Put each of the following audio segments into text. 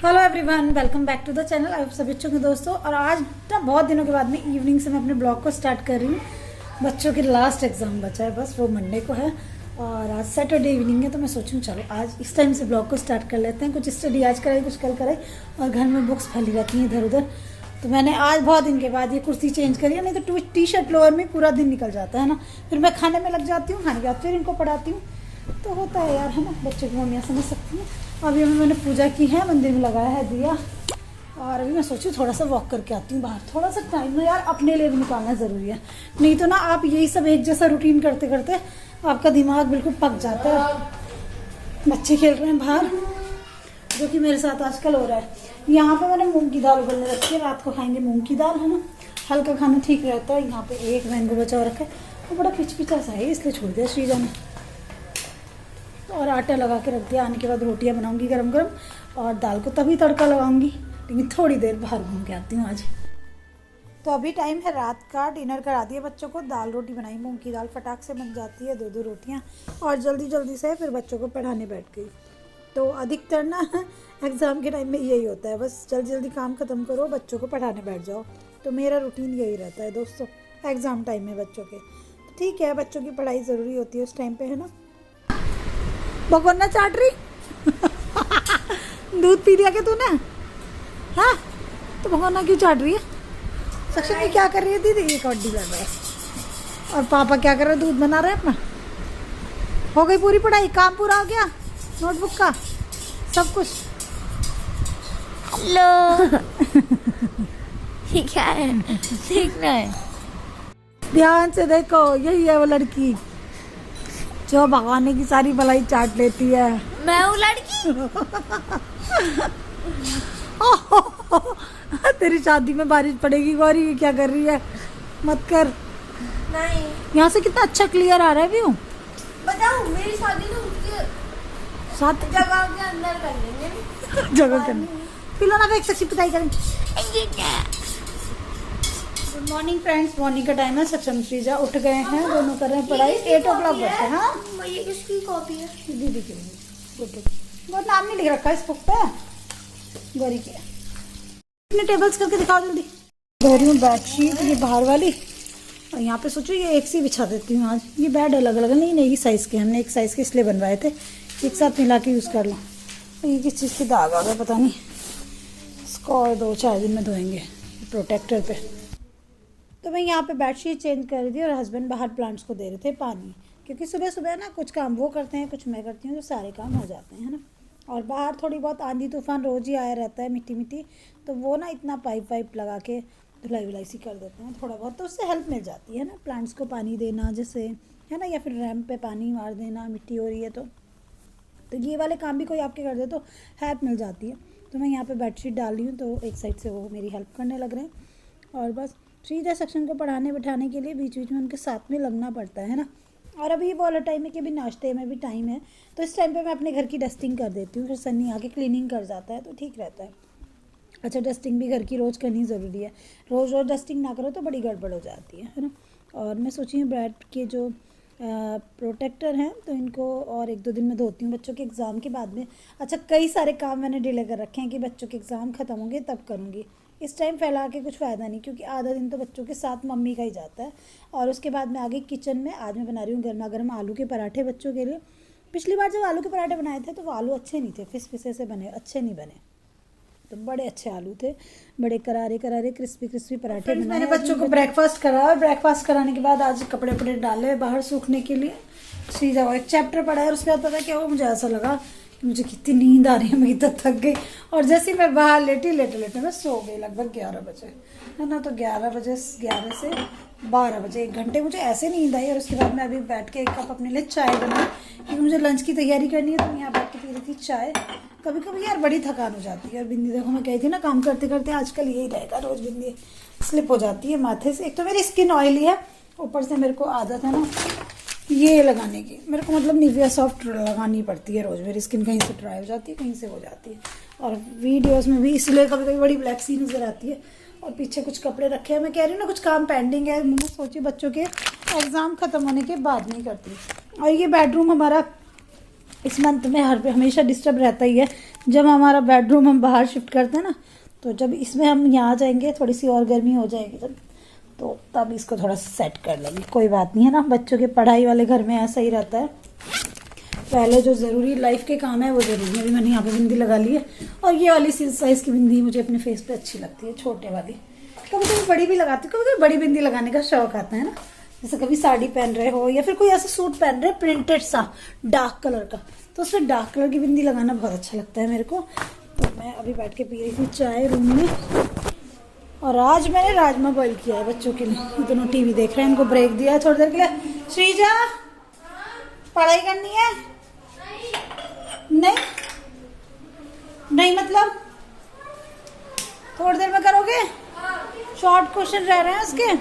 Hello everyone, welcome back to the channel. आप सभी बच्चों के दोस्तों, और आज ना बहुत दिनों के बाद में इवनिंग से मैं अपने ब्लॉग को स्टार्ट कर रही हूँ। बच्चों की लास्ट एग्जाम बचा है, बस वो मंडे को है और आज सैटरडे इवनिंग है, तो मैं सोचूं चलो आज इस टाइम से ब्लॉग को स्टार्ट कर लेते हैं। कुछ स्टडी आज कराई, कुछ कल कराई, और घर में बुक्स फैली रहती हैं इधर उधर। तो मैंने आज बहुत दिन के बाद ये कुर्सी चेंज करी है, नहीं तो टी शर्ट लोअर में पूरा दिन निकल जाता है ना। फिर मैं खाने में लग जाती हूँ, खाने के बाद फिर इनको पढ़ाती हूँ, तो होता है यार, है ना। बच्चों की मम्मियाँ समझ सकती हैं। अभी मैंने पूजा की है, मंदिर में लगाया है दिया, और अभी मैं सोचूं थोड़ा सा वॉक करके आती हूँ बाहर। थोड़ा सा टाइम ना यार अपने लिए भी निकालना ज़रूरी है, नहीं तो ना आप यही सब एक जैसा रूटीन करते करते आपका दिमाग बिल्कुल पक जाता है। बच्चे खेल रहे हैं बाहर, जो कि मेरे साथ आजकल हो रहा है। यहाँ पे मैंने मूंग की दाल उबलने रखी है, रात को खाएंगे मूंग की दाल, है ना। हल्का खाना ठीक रहता है। यहाँ पे एक मैंगो बचा रखा है, वो बड़ा पिचपिचा सा है, इसलिए छोड़ दिया श्रीजा ने। और आटा लगा के रख दिया। आने के बाद रोटियां बनाऊंगी गरम गरम, और दाल को तभी तड़का लगाऊंगी, लेकिन थोड़ी देर बाहर घूम के आती हूँ आज। तो अभी टाइम है रात का, डिनर करा दिया बच्चों को, दाल रोटी बनाई, मूंग की दाल फटाक से बन जाती है, दो रोटियां, और जल्दी जल्दी से फिर बच्चों को पढ़ाने बैठ गई। तो अधिकतर ना एग्ज़ाम के टाइम में यही होता है, बस जल्दी जल्दी काम ख़त्म करो, बच्चों को पढ़ाने बैठ जाओ। तो मेरा रूटीन यही रहता है दोस्तों, एग्ज़ाम टाइम में बच्चों के। तो ठीक है, बच्चों की पढ़ाई ज़रूरी होती है उस टाइम पे, है ना। भगोना चाट रही दूध पी लिया क्या तूने? हाँ, तो भगोना क्यों चाट रही है? सक्षम की क्या कर रही है दीदी? ये कबड्डी कर रहा है। और पापा क्या कर रहे हैं? दूध बना रहे हैं अपना। हो गई पूरी पढ़ाई, काम पूरा हो गया, नोटबुक का सब कुछ। हेलो ये क्या है? देखना है, ध्यान से देखो, यही है वो लड़की जो भगवान की सारी भलाई चाट लेती है। मैं हूँ लड़की। तेरी शादी में बारिश पड़ेगी गौरी, क्या कर रही है? मत कर। नहीं, यहाँ से कितना अच्छा क्लियर आ रहा है व्यू। बताओ, मेरी शादी ना उसके साथ जगह के अंदर कर लेंगे। जगह करनी पिलाना का एक सच्ची पिटाई करेंगे। गुड मॉर्निंग फ्रेंड्स, मॉर्निंग का टाइम है। सक्षम श्रीजा उठ गए हैं, दोनों कर रहे हैं पढ़ाई। 8 o'clock बजे। हाँ, ये किसकी कॉपी है? दीदी की। बहुत नाम नहीं लिख रखा इस बुक पे, गौरी के। अपने टेबल्स करके दिखाओ जल्दी। गौरी में बेडशीट ये बाहर वाली, और यहाँ पे सोचो ये एक सी बिछा देती हूँ आज। ये बेड अलग अलग नहीं, नहीं साइज के, हमने एक साइज के इसलिए बनवाए थे, एक साथ मिला के यूज़ कर लो। ये किस चीज़ के दाग आ गए पता नहीं, इसको और 2-4 दिन में धोएंगे प्रोटेक्टर पे। तो मैं यहाँ पे बेडशीट चेंज कर दी, और हस्बैंड बाहर प्लांट्स को दे रहे थे पानी, क्योंकि सुबह सुबह ना कुछ काम वो करते हैं, कुछ मैं करती हूँ, तो सारे काम हो जाते हैं, है ना। और बाहर थोड़ी बहुत आंधी तूफान रोज़ ही आया रहता है, मिट्टी मिट्टी, तो वो ना इतना पाइप वाइप लगा के धुलाई वुलाई सी कर देते हैं थोड़ा बहुत, तो उससे हेल्प मिल जाती है ना। प्लांट्स को पानी देना जैसे, है ना, या फिर रैम्प पे पानी मार देना, मिट्टी हो रही है तो ये वाले काम भी कोई आपके कर दे तो हेल्प मिल जाती है। तो मैं यहाँ पे बेडशीट डाल रही हूँ, तो एक साइड से वो मेरी हेल्प करने लग रहे हैं। और बस श्रीजा सेक्शन को पढ़ाने बैठाने के लिए बीच बीच में उनके साथ में लगना पड़ता है ना। और अभी वो वाला टाइम है कि अभी नाश्ते में भी टाइम है, तो इस टाइम पे मैं अपने घर की डस्टिंग कर देती हूँ, फिर सन्नी आके क्लीनिंग कर जाता है, तो ठीक रहता है। अच्छा, डस्टिंग भी घर की रोज़ करनी ज़रूरी है, रोज़ रोज़ डस्टिंग ना करो तो बड़ी गड़बड़ हो जाती है ना। और मैं सोची हूँ ब्रेड के जो प्रोटेक्टर हैं, तो इनको और 1-2 दिन में धोती हूँ बच्चों के एग्ज़ाम के बाद में। अच्छा, कई सारे काम मैंने डिले कर रखे हैं कि बच्चों के एग्ज़ाम ख़त्म होंगे तब करूँगी। इस टाइम फैला के कुछ फ़ायदा नहीं, क्योंकि आधा दिन तो बच्चों के साथ मम्मी का ही जाता है। और उसके बाद मैं आगे किचन में, आज मैं बना रही हूँ गर्मा गर्म आलू के पराठे बच्चों के लिए। पिछली बार जब आलू के पराठे बनाए थे तो वो आलू अच्छे नहीं थे, फिसे से बने, अच्छे नहीं बने। तो बड़े अच्छे आलू थे, बड़े करारे करारे क्रिस्पी क्रिस्पी पराठे बनाए। मैंने बच्चों को ब्रेकफास्ट करा, और ब्रेकफास्ट कराने के बाद आज कपड़े वपड़े डाले बाहर सूखने के लिए। श्रीजा को एक चैप्टर पढ़ा है, और उसके बाद पता क्या हुआ, मुझे ऐसा लगा कि मुझे कितनी नींद आ रही है, मैं इतना थक गई। और जैसे ही मैं बाहर लेटे मैं सो गई लगभग 11 बजे, है ना। तो 11 से 12 बजे 1 घंटे मुझे ऐसे नींद आई। और उसके बाद मैं अभी बैठ के 1 कप अपने लिए चाय बनाई, क्योंकि मुझे लंच की तैयारी करनी है, तो मैं यहाँ बैठ के पी रही थी चाय। कभी कभी यार बड़ी थकान हो जाती है। और बिंदी देखो, मैं कही थी ना काम करते करते आजकल यही रहेगा, रोज़ बिंदी स्लिप हो जाती है माथे से। एक तो मेरी स्किन ऑयली है, ऊपर से मेरे को आदत है ना ये लगाने की, मेरे को मतलब निविया सॉफ्ट लगानी पड़ती है रोज़। मेरी स्किन कहीं से ड्राई हो जाती है, कहीं से हो जाती है। और वीडियोस में भी इसलिए कभी कभी बड़ी ब्लैक सी नज़र आती है। और पीछे कुछ कपड़े रखे हैं, मैं कह रही हूँ ना कुछ काम पेंडिंग है, मैं सोची बच्चों के एग्ज़ाम ख़त्म होने के बाद नहीं करती। और ये बेडरूम हमारा इस मंथ में हमेशा डिस्टर्ब रहता ही है। जब हमारा बेडरूम हम बाहर शिफ्ट करते हैं ना, तो जब इसमें हम यहाँ जाएंगे थोड़ी सी और गर्मी हो जाएगी जब, तो तब इसको थोड़ा सा सेट कर लेंगे। कोई बात नहीं है ना, बच्चों के पढ़ाई वाले घर में ऐसा ही रहता है। पहले जो ज़रूरी लाइफ के काम है वो ज़रूरी है। अभी मैंने यहाँ पे बिंदी लगा ली है, और ये वाली साइज़ की बिंदी मुझे अपने फेस पे अच्छी लगती है, छोटे वाली। कभी कभी बड़ी भी लगाती हूँ, कभी कभी बड़ी बिंदी लगाने का शौक आता है ना, जैसे कभी साड़ी पहन रहे हो या फिर कोई ऐसा सूट पहन रहे प्रिंटेड सा डार्क कलर का, तो उसमें डार्क कलर की बिंदी लगाना बहुत अच्छा लगता है मेरे को। तो मैं अभी बैठ के पी रही थी चाय रूम में, और आज मैंने राजमा बॉईल किया है बच्चों के लिए। दोनों टीवी देख रहे हैं, इनको ब्रेक दिया है थोड़ी देर के लिए। श्रीजा, पढ़ाई करनी है? नहीं नहीं, मतलब थोड़ी देर में करोगे? शॉर्ट क्वेश्चन रह रहे हैं उसके।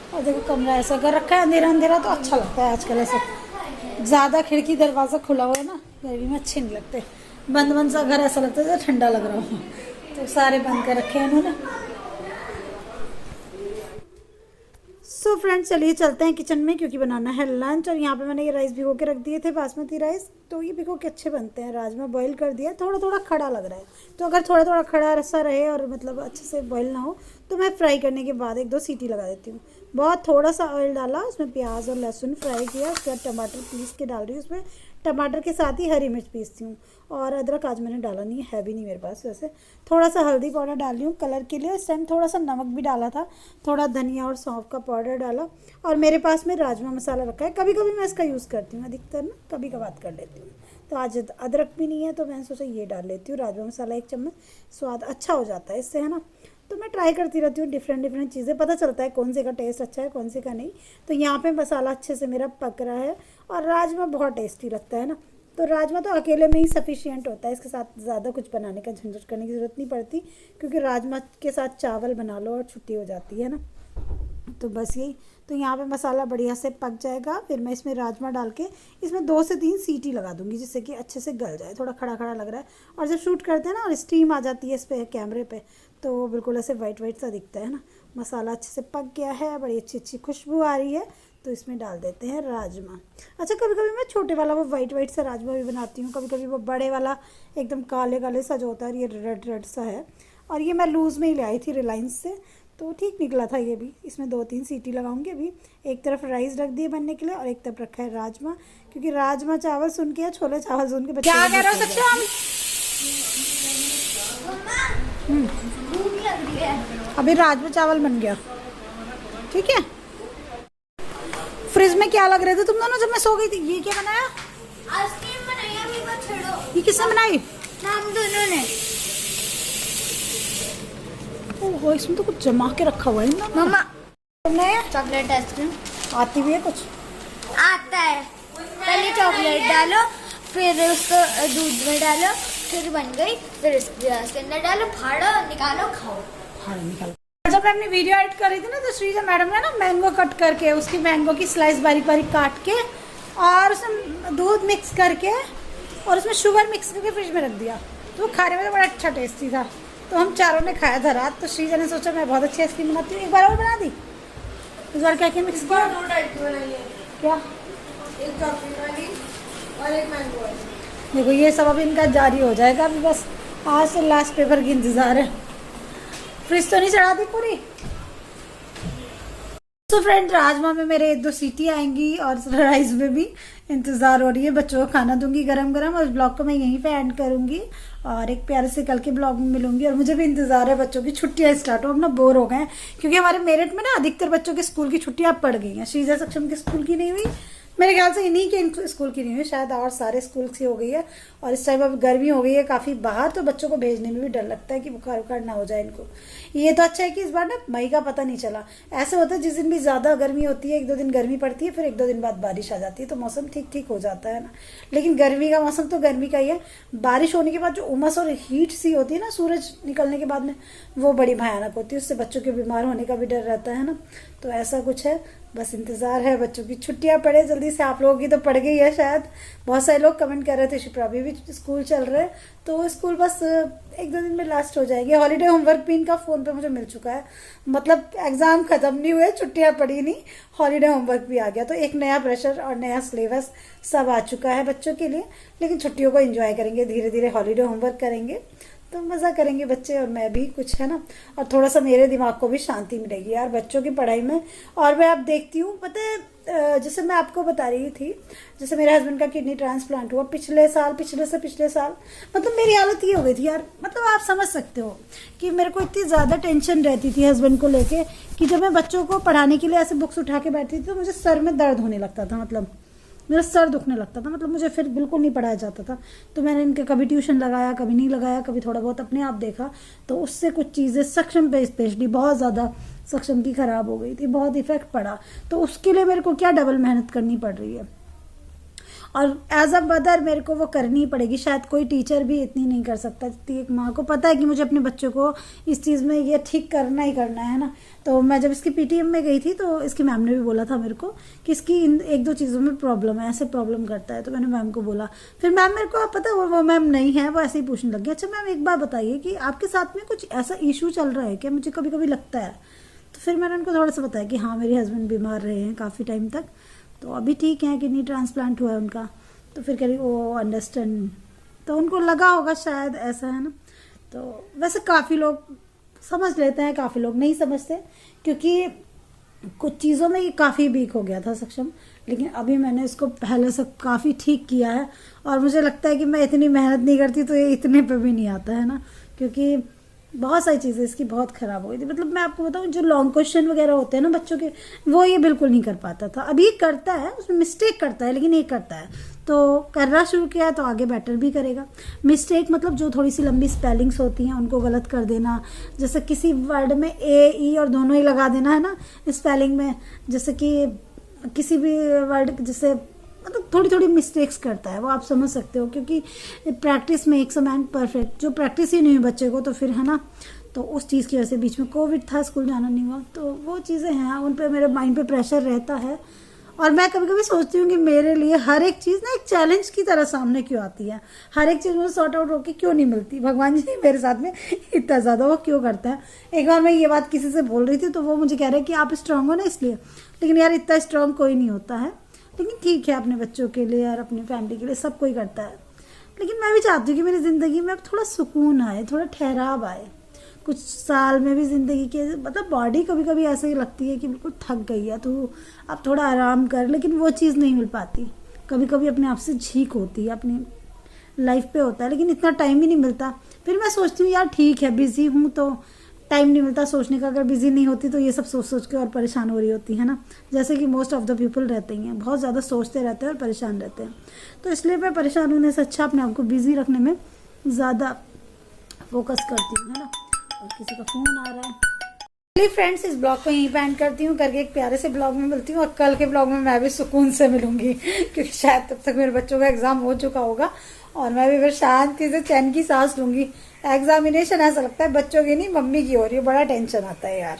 और देखो कमरा ऐसा कर रखा है, अंधेरा अंधेरा तो अच्छा लगता है आजकल। ऐसा ज़्यादा खिड़की दरवाज़ा खुला हुआ है ना, गर्मी में अच्छे नहीं लगते। बंद बंद सा घर ऐसा लगता है जैसे ठंडा लग रहा हो, तो सारे बंद कर रखे हैं इन्होंने। सो फ्रेंड्स, चलिए चलते हैं किचन में, क्योंकि बनाना है लंच। और यहाँ पे मैंने ये राइस भिगो के रख दिए थे, बासमती राइस, तो ये भिगो के अच्छे बनते हैं। राजमा बॉईल कर दिया, थोड़ा थोड़ा खड़ा लग रहा है, तो अगर थोड़ा थोड़ा खड़ा रसा रहे और मतलब अच्छे से बॉईल ना हो, तो मैं फ्राई करने के बाद 1-2 सीटी लगा देती हूँ। बहुत थोड़ा सा ऑयल डाला, उसमें प्याज और लहसुन फ्राई किया, उसके बाद टमाटर पीस के डाल रही हूँ उसमें। टमाटर के साथ ही हरी मिर्च पीसती हूँ, और अदरक आज मैंने डाला नहीं है भी नहीं मेरे पास। वैसे थोड़ा सा हल्दी पाउडर डाल रही हूँ कलर के लिए, इस टाइम थोड़ा सा नमक भी डाला था, थोड़ा धनिया और सौंफ का पाउडर डाला, और मेरे पास में राजमा मसाला रखा है। कभी कभी मैं इसका यूज़ करती हूँ, अधिकतर ना कभी कभार कर लेती हूँ। तो आज अदरक भी नहीं है, तो मैंने सोचा ये डाल लेती हूँ राजमा मसाला 1 चम्मच, स्वाद अच्छा हो जाता है इससे, है ना। तो मैं ट्राई करती रहती हूँ डिफरेंट चीज़ें, पता चलता है कौन से का टेस्ट अच्छा है कौन से का नहीं। तो यहाँ पे मसाला अच्छे से मेरा पक रहा है, और राजमा बहुत टेस्टी लगता है ना। तो राजमा तो अकेले में ही सफिशिएंट होता है, इसके साथ ज़्यादा कुछ बनाने का झंझट करने की ज़रूरत नहीं पड़ती, क्योंकि राजमा के साथ चावल बना लो और छुट्टी हो जाती है ना। तो बस यही। तो यहाँ पे मसाला बढ़िया से पक जाएगा, फिर मैं इसमें राजमा डाल के इसमें 2 से 3 सीटी लगा दूंगी, जिससे कि अच्छे से गल जाए। थोड़ा खड़ा खड़ा लग रहा है, और जब शूट करते हैं ना और स्टीम आ जाती है इस पर कैमरे पे, तो बिल्कुल ऐसे वाइट वाइट सा दिखता है ना। मसाला अच्छे से पक गया है, बड़ी अच्छी खुशबू आ रही है, तो इसमें डाल देते हैं राजमा। अच्छा, कभी कभी मैं छोटे वाला वो वाइट वाइट सा राजमा भी बनाती हूँ, कभी कभी वो बड़े वाला एकदम काले काले सा जो होता है, ये रेड रेड सा है। और ये मैं लूज़ में ही ले आई थी रिलायंस से, तो ठीक निकला था ये भी। इसमें 2-3 सीटी लगाऊंगी अभी। एक तरफ राइस रख दिए बनने के लिए, और एक तरफ रखा है राजमा, क्योंकि राजमा चावल सुन के या छोले चावल सुन के बच्चे क्या कह रहे हो सक्षम? भूख लग रही है। अभी राजमा चावल बन गया, ठीक है। फ्रिज में क्या लग रहे थे तुम दोनों जब मैं सो गई थी? ये क्या बनाया? आइसक्रीम बनाई, अभी मत छोड़ो। ये किसने बनाई? हम दोनों ने। ओहो, इसमें तो कुछ जमा के रखा हुआ है ना मम्मा, तुमने। चॉकलेट आइसक्रीम आती भी है कुछ? आता है। पहले चॉकलेट डालो, फिर उसको दूध में डालो, फिर बन गई, फिर इसके गिलास के अंदर डालो, फाड़ो, निकालो, खाओ। हाँ, निकालो। जब मैं अपनी वीडियो एडिट कर रही थी ना, तो श्रीजा मैडम ने ना मैंगो कट करके, उसकी मैंगो की स्लाइस बारीक बारीक काट के, और उसमें दूध मिक्स करके और उसमें शुगर मिक्स करके फ्रिज में रख दिया। तो वो खाने में तो बड़ा अच्छा टेस्टी था। तो हम चारों ने खाया था रात। तो श्रीजा ने सोचा मैं बहुत अच्छी आइसक्रीम बनाती हूँ, एक बार और बना दी। इस बार क्या क्या मिक्स किया? 2 टाइप की बनाई है, क्या? एक चॉकलेट वाली और एक मैंगो वाली। देखो ये सब अभी इनका जारी हो जाएगा, अभी बस आज से लास्ट पेपर की इंतज़ार है। फ्रिज तो नहीं चढ़ा दी पूरी। तो फ्रेंड, राजमा में मेरे 1-2 सीटी आएंगी, और राइस में भी इंतज़ार हो रही है। बच्चों को खाना दूंगी गरम गरम, और इस ब्लॉग को मैं यहीं पे एंड करूंगी, और एक प्यारे से कल के ब्लॉग में मिलूंगी। और मुझे भी इंतज़ार है बच्चों की छुट्टियां स्टार्ट हो, अब ना बोर हो गए हैं, क्योंकि हमारे मेरठ में ना अधिकतर बच्चों के स्कूल की छुट्टियां पड़ गई हैं। श्रीजा सक्षम के स्कूल की नहीं हुई, मेरे ख्याल से इन्हीं के स्कूल की नहीं हुई, शायद और सारे स्कूल की हो गई है। और इस टाइम अब गर्मी हो गई है काफ़ी बाहर, तो बच्चों को भेजने में भी डर लगता है कि बुखार उखार ना हो जाए इनको। ये तो अच्छा है कि इस बार ना मई का पता नहीं चला। ऐसे होता है जिस दिन भी ज़्यादा गर्मी होती है, 1-2 दिन गर्मी पड़ती है, फिर 1-2 दिन बाद बारिश आ जाती है, तो मौसम ठीक ठीक हो जाता है ना। लेकिन गर्मी का मौसम तो गर्मी का ही है। बारिश होने के बाद जो उमस और हीट सी होती है ना सूरज निकलने के बाद में, वो बड़ी भयानक होती है। उससे बच्चों के बीमार होने का भी डर रहता है ना। तो ऐसा कुछ है। बस इंतज़ार है बच्चों की छुट्टियां पड़े जल्दी से। आप लोगों की तो पड़ गई है शायद। बहुत सारे लोग कमेंट कर रहे थे शिप्रा अभी भी स्कूल चल रहे हैं, तो स्कूल बस 1-2 दिन में लास्ट हो जाएंगे। हॉलीडे होमवर्क भी इनका फ़ोन पे मुझे मिल चुका है, मतलब एग्ज़ाम ख़त्म नहीं हुए, छुट्टियां पड़ी नहीं, हॉलीडे होमवर्क भी आ गया। तो एक नया प्रेशर और नया सिलेबस सब आ चुका है बच्चों के लिए। लेकिन छुट्टियों को एंजॉय करेंगे, धीरे धीरे हॉलीडे होमवर्क करेंगे तो मज़ा करेंगे बच्चे और मैं भी, कुछ है ना। और थोड़ा सा मेरे दिमाग को भी शांति मिलेगी यार बच्चों की पढ़ाई में। और मैं अब देखती हूँ, पता है जैसे मैं आपको बता रही थी, जैसे मेरे हस्बैंड का किडनी ट्रांसप्लांट हुआ पिछले साल, मतलब मेरी हालत ये हो गई थी यार। मतलब आप समझ सकते हो कि मेरे को इतनी ज़्यादा टेंशन रहती थी हस्बैंड को लेके कि जब मैं बच्चों को पढ़ाने के लिए ऐसे बुक्स उठा के बैठती थी तो मुझे सर में दर्द होने लगता था, मतलब मेरा सर दुखने लगता था, मतलब मुझे फिर बिल्कुल नहीं पढ़ाया जाता था। तो मैंने इनके कभी ट्यूशन लगाया, कभी नहीं लगाया, कभी थोड़ा बहुत अपने आप देखा, तो उससे कुछ चीज़ें सक्षम पे स्पेशली बहुत ज़्यादा सक्षम की ख़राब हो गई थी, बहुत इफेक्ट पड़ा। तो उसके लिए मेरे को क्या डबल मेहनत करनी पड़ रही है, और एज अ मदर मेरे को वो करनी पड़ेगी। शायद कोई टीचर भी इतनी नहीं कर सकता जितनी एक माँ को पता है कि मुझे अपने बच्चों को इस चीज़ में ये ठीक करना ही करना है ना। तो मैं जब इसकी पीटीएम में गई थी तो इसकी मैम ने भी बोला था मेरे को कि इसकी इन 1-2 चीज़ों में प्रॉब्लम है, ऐसे प्रॉब्लम करता है। तो मैंने मैम को बोला, फिर मैम मेरे को पता है वो मैम नहीं है, वो ऐसे ही पूछने लग गया, अच्छा मैम एक बार बताइए कि आपके साथ में कुछ ऐसा इशू चल रहा है क्या, मुझे कभी कभी लगता है। तो फिर मैंने उनको थोड़ा सा बताया कि हाँ मेरे हस्बैंड बीमार रहे हैं काफ़ी टाइम तक, तो अभी ठीक है, किडनी ट्रांसप्लांट हुआ है उनका। तो फिर कह रही वो अंडरस्टैंड, तो उनको लगा होगा शायद ऐसा, है ना। तो वैसे काफ़ी लोग समझ लेते हैं, काफ़ी लोग नहीं समझते, क्योंकि कुछ चीज़ों में ये काफ़ी वीक हो गया था सक्षम। लेकिन अभी मैंने इसको पहले से काफ़ी ठीक किया है, और मुझे लगता है कि मैं इतनी मेहनत नहीं करती तो ये इतने पे भी नहीं आता है ना, क्योंकि बहुत सारी चीज़ें इसकी बहुत ख़राब हो गई थी। मतलब मैं आपको बताऊं, जो लॉन्ग क्वेश्चन वगैरह होते हैं ना बच्चों के, वो ये बिल्कुल नहीं कर पाता था। अभी करता है, उसमें मिस्टेक करता है, लेकिन ये करता है, तो करना शुरू किया है तो आगे बेटर भी करेगा। मिस्टेक मतलब जो थोड़ी सी लंबी स्पेलिंग्स होती हैं उनको गलत कर देना, जैसे किसी वर्ड में ए ई और दोनों ही लगा देना है ना स्पेलिंग में, जैसे कि किसी भी वर्ड जैसे मतलब थोड़ी थोड़ी मिस्टेक्स करता है वो, आप समझ सकते हो, क्योंकि practice makes a man perfect. जो प्रैक्टिस ही नहीं हुई बच्चे को तो फिर है ना, तो उस चीज़ की वजह से बीच में कोविड था, स्कूल जाना नहीं हुआ, तो वो चीज़ें हैं, उन पे मेरे माइंड पे प्रेशर रहता है। और मैं कभी कभी सोचती हूँ कि मेरे लिए हर एक चीज़ ना एक चैलेंज की तरह सामने क्यों आती है, हर एक चीज़ मुझे सॉर्ट आउट होकर क्यों नहीं मिलती। भगवान जी मेरे साथ में इतना ज़्यादा वो क्यों करता है। एक बार मैं ये बात किसी से बोल रही थी तो वो मुझे कह रहे हैं कि आप स्ट्रांग हो ना इसलिए, लेकिन यार इतना स्ट्रांग कोई नहीं होता है। लेकिन ठीक है, अपने बच्चों के लिए और अपनी फैमिली के लिए सब कोई करता है। लेकिन मैं भी चाहती हूँ कि मेरी ज़िंदगी में अब थोड़ा सुकून आए, थोड़ा ठहराव आए। कुछ साल में भी ज़िंदगी के मतलब बॉडी कभी कभी ऐसे ही लगती है कि बिल्कुल थक गई है, तो अब थोड़ा आराम कर, लेकिन वो चीज़ नहीं मिल पाती। कभी कभी अपने आप से झीक होती है, अपनी लाइफ पे होता है, लेकिन इतना टाइम ही नहीं मिलता। फिर मैं सोचती हूँ यार ठीक है बिज़ी हूँ तो टाइम नहीं मिलता सोचने का। अगर बिज़ी नहीं होती तो ये सब सोच सोच के और परेशान हो रही होती है ना, जैसे कि मोस्ट ऑफ द पीपल रहते हैं, बहुत ज़्यादा सोचते रहते हैं और परेशान रहते हैं। तो इसलिए मैं परेशान होने से अच्छा अपने आप को बिज़ी रखने में ज़्यादा फोकस करती हूँ, है ना। और किसी का फ़ोन आ रहा है। चलिए फ्रेंड्स, इस ब्लॉग को यहीं पे एंड करती हूँ, करके एक प्यारे से ब्लॉग में मिलती हूँ। और कल के ब्लॉग में मैं भी सुकून से मिलूंगी, क्योंकि शायद तब तक मेरे बच्चों का एग्जाम हो चुका होगा और मैं भी फिर शांति से चैन की सांस लूंगी। एग्जामिनेशन ऐसा लगता है बच्चों की नहीं मम्मी की हो रही है, बड़ा टेंशन आता है यार।